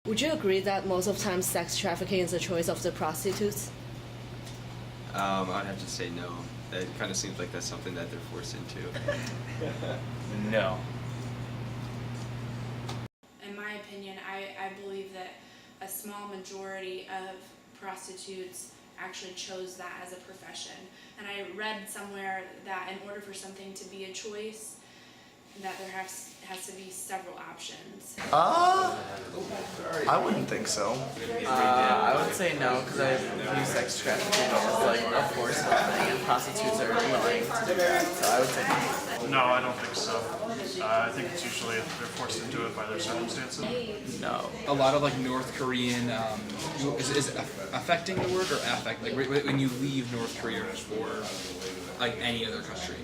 Would you agree that most of the time sex trafficking is a choice of the prostitutes? I'd have to say no. It kind of seems like that's something that they're forced into. No. In my opinion, I believe that a small majority of prostitutes actually chose that as a profession. And I read somewhere that in order for something to be a choice, that there has to be several options. I wouldn't think so. I would say no, because I view sex trafficking as like a forced thing, and prostitutes are willing to do that. So I would say no. No, I don't think so. I think it's usually they're forced into it by their circumstances. No. A lot of like North Korean, is affecting the word or affect? Like when you leave North Korea for like any other country,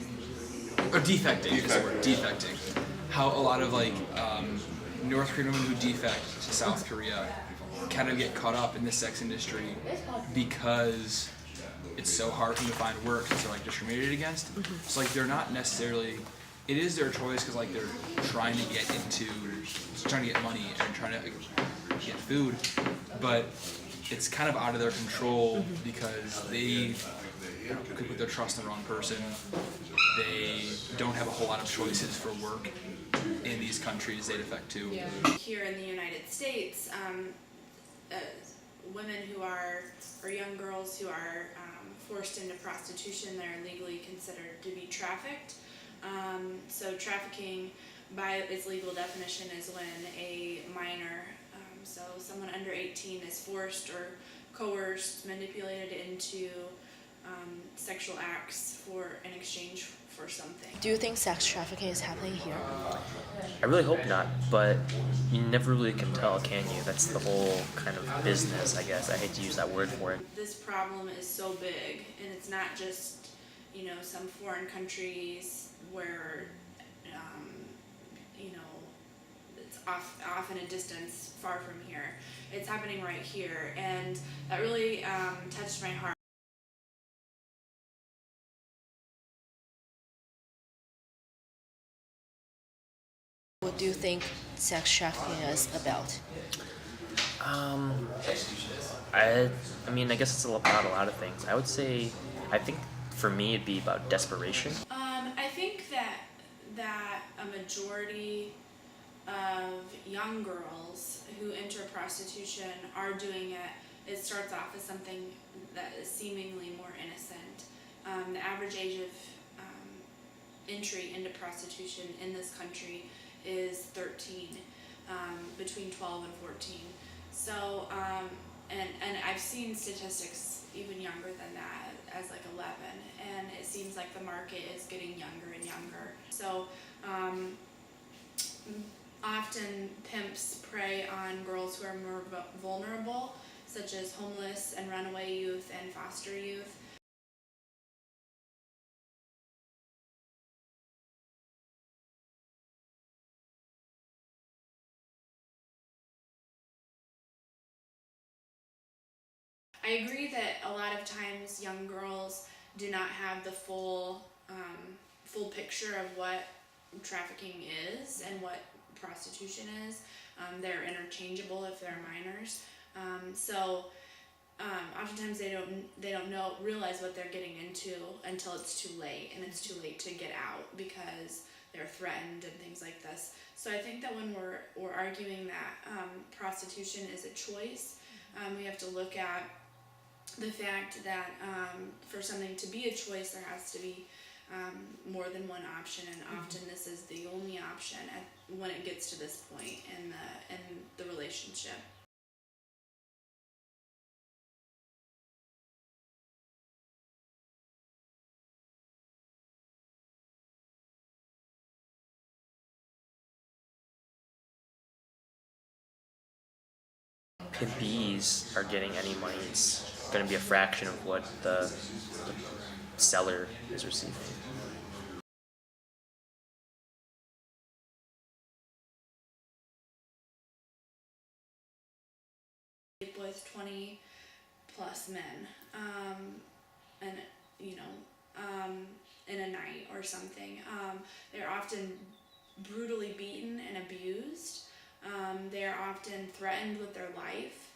or defecting is the word. Defecting. How a lot of like North Korean women who defect to South Korea kind of get caught up in the sex industry because it's so hard for them to find work, so they're like discriminated against. So like they're not necessarily. It is their choice because like they're trying to get money and trying to get food, but it's kind of out of their control because they could put their trust in the wrong person. They don't have a whole lot of choices for work in these countries they defect to. Here in the United States, women who are, or young girls who are forced into prostitution, they're legally considered to be trafficked. So trafficking, by its legal definition, is when a minor, so someone under 18 is forced or coerced, manipulated into sexual acts in exchange for something. Do you think sex trafficking is happening here? I really hope not, but you never really can tell, can you? That's the whole kind of business, I guess. I hate to use that word for it. This problem is so big, and it's not just, some foreign countries where, it's off in a distance far from here. It's happening right here, and that really touched my heart. What do you think sex trafficking is about? I mean, I guess it's about a lot of things. I think for me it'd be about desperation. I think that a majority of young girls who enter prostitution are doing it. It starts off as something that is seemingly more innocent. The average age of entry into prostitution in this country is 13, between 12 and 14. So, and I've seen statistics even younger than that, as like 11, and it seems like the market is getting younger and younger. So, often pimps prey on girls who are more vulnerable, such as homeless and runaway youth and foster youth. I agree that a lot of times young girls do not have the full picture of what trafficking is and what prostitution is. They're interchangeable if they're minors. Oftentimes they don't realize what they're getting into until it's too late, and it's too late to get out because they're threatened and things like this. So I think that when we're arguing that prostitution is a choice, we have to look at the fact that for something to be a choice, there has to be more than one option, and often this is the only option when it gets to this point in the relationship. Pimpees are getting any money. It's going to be a fraction of what the seller is receiving. With 20 plus men, and in a night or something. They're often brutally beaten and abused. They are often threatened with their life.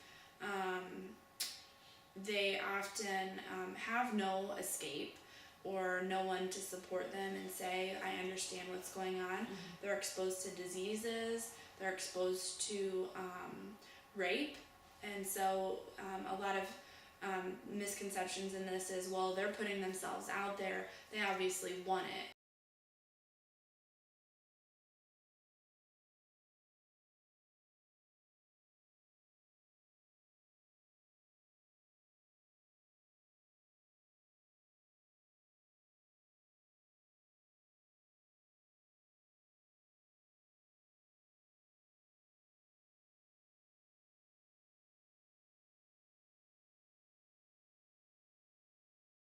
They often have no escape or no one to support them and say, I understand what's going on. They're exposed to diseases, they're exposed to rape, and so a lot of misconceptions in this is, well, they're putting themselves out there, they obviously want it.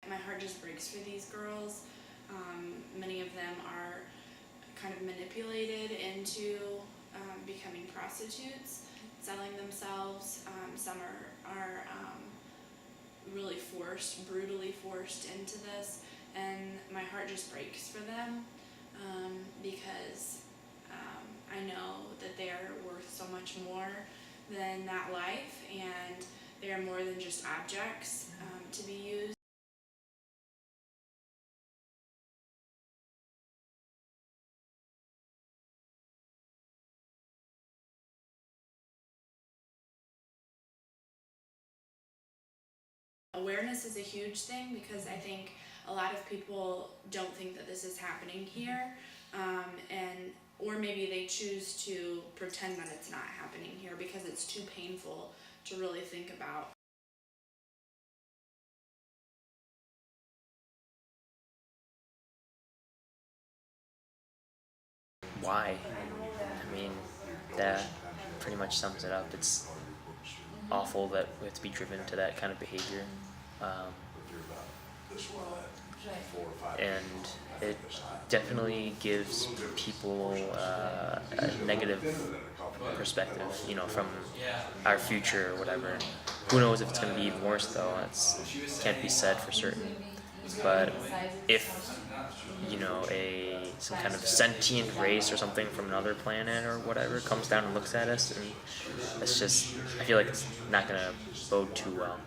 My heart just breaks for these girls. Many of them are kind of manipulated into becoming prostitutes, selling themselves. Some are really brutally forced into this, and my heart just breaks for them because I know that they are worth so much more than that life, and they are more than just objects to be used. Awareness is a huge thing because I think a lot of people don't think that this is happening here, or maybe they choose to pretend that it's not happening here because it's too painful to really think about. Why? I mean, that pretty much sums it up. It's awful that we have to be driven to that kind of behavior. And it definitely gives people a negative perspective, you know, from our future or whatever. Who knows if it's going to be even worse, though. It can't be said for certain. But if, you know, some kind of sentient race or something from another planet or whatever comes down and looks at us, and it's just, I feel like it's not going to bode too well.